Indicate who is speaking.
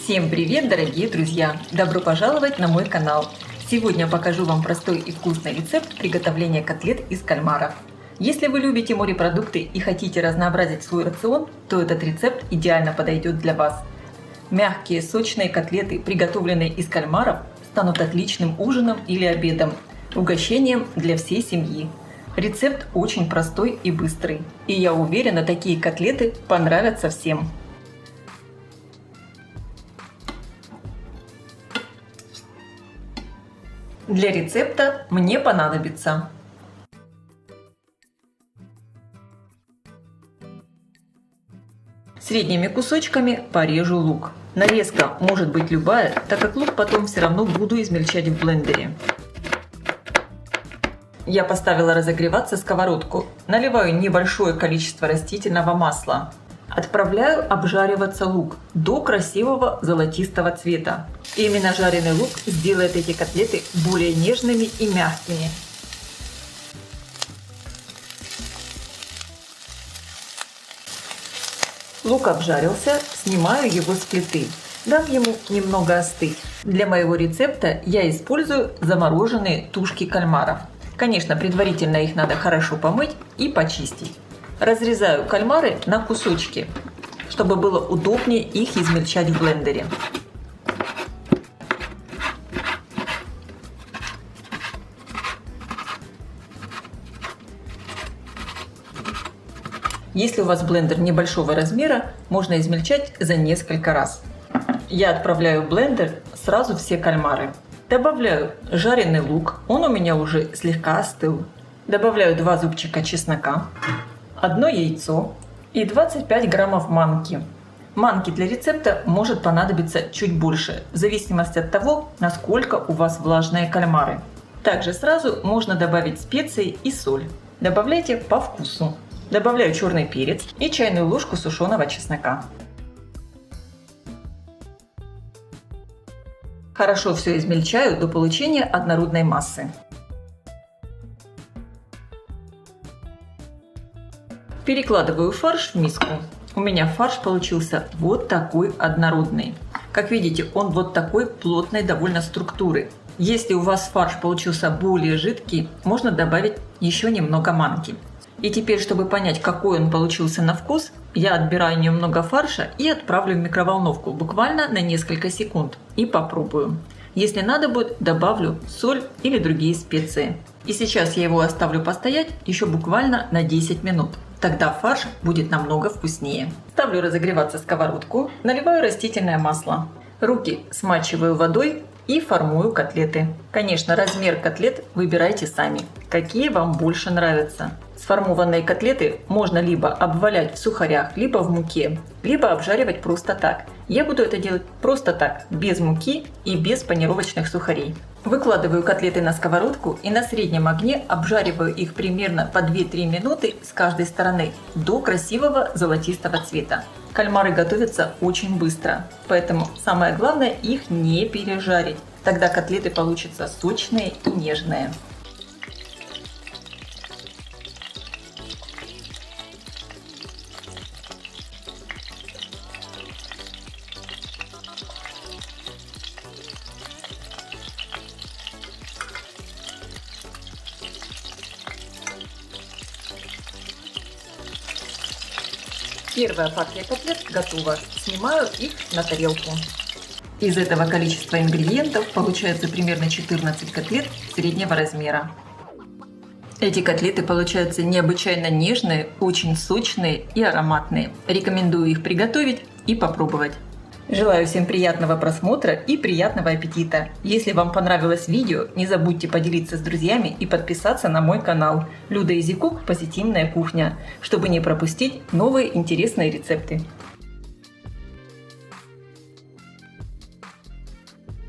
Speaker 1: Всем привет, дорогие друзья! Добро пожаловать на мой канал! Сегодня покажу вам простой и вкусный рецепт приготовления котлет из кальмаров. Если вы любите морепродукты и хотите разнообразить свой рацион, то этот рецепт идеально подойдет для вас. Мягкие, сочные котлеты, приготовленные из кальмаров, станут отличным ужином или обедом, угощением для всей семьи. Рецепт очень простой и быстрый, и я уверена, такие котлеты понравятся всем. Для рецепта мне понадобится средними кусочками порежу лук. Нарезка может быть любая, так как лук потом все равно буду измельчать в блендере. Я поставила разогреваться сковородку. Наливаю небольшое количество растительного масла. Отправляю обжариваться лук до красивого золотистого цвета. Именно жареный лук сделает эти котлеты более нежными и мягкими. Лук обжарился, снимаю его с плиты. Дам ему немного остыть. Для моего рецепта я использую замороженные тушки кальмаров. Конечно, предварительно их надо хорошо помыть и почистить. Разрезаю кальмары на кусочки, чтобы было удобнее их измельчать в блендере. Если у вас блендер небольшого размера, можно измельчать за несколько раз. Я отправляю в блендер сразу все кальмары. Добавляю жареный лук, он у меня уже слегка остыл. Добавляю 2 зубчика чеснока, 1 яйцо и 25 граммов манки. Манки для рецепта может понадобиться чуть больше, в зависимости от того, насколько у вас влажные кальмары. Также сразу можно добавить специи и соль. Добавляйте по вкусу. Добавляю черный перец и чайную ложку сушеного чеснока. Хорошо все измельчаю до получения однородной массы. Перекладываю фарш в миску. У меня фарш получился вот такой однородный. Как видите, он вот такой плотной довольно структуры. Если у вас фарш получился более жидкий, можно добавить еще немного манки. И теперь, чтобы понять, какой он получился на вкус, я отбираю немного фарша и отправлю в микроволновку буквально на несколько секунд и попробую. Если надо будет, добавлю соль или другие специи. И сейчас я его оставлю постоять еще буквально на 10 минут. Тогда фарш будет намного вкуснее. Ставлю разогреваться сковородку, наливаю растительное масло. Руки смачиваю водой и формую котлеты. Конечно, размер котлет выбирайте сами, какие вам больше нравятся. Сформованные котлеты можно либо обвалять в сухарях, либо в муке, либо обжаривать просто так. Я буду это делать просто так, без муки и без панировочных сухарей. Выкладываю котлеты на сковородку и на среднем огне обжариваю их примерно по 2-3 минуты с каждой стороны до красивого золотистого цвета. Кальмары готовятся очень быстро, поэтому самое главное их не пережарить. Тогда котлеты получатся сочные и нежные. Первая партия котлет готова. Снимаю их на тарелку. Из этого количества ингредиентов получается примерно 14 котлет среднего размера. Эти котлеты получаются необычайно нежные, очень сочные и ароматные. Рекомендую их приготовить и попробовать. Желаю всем приятного просмотра и приятного аппетита! Если вам понравилось видео, не забудьте поделиться с друзьями и подписаться на мой канал Люда Изикук Позитивная кухня, чтобы не пропустить новые интересные рецепты.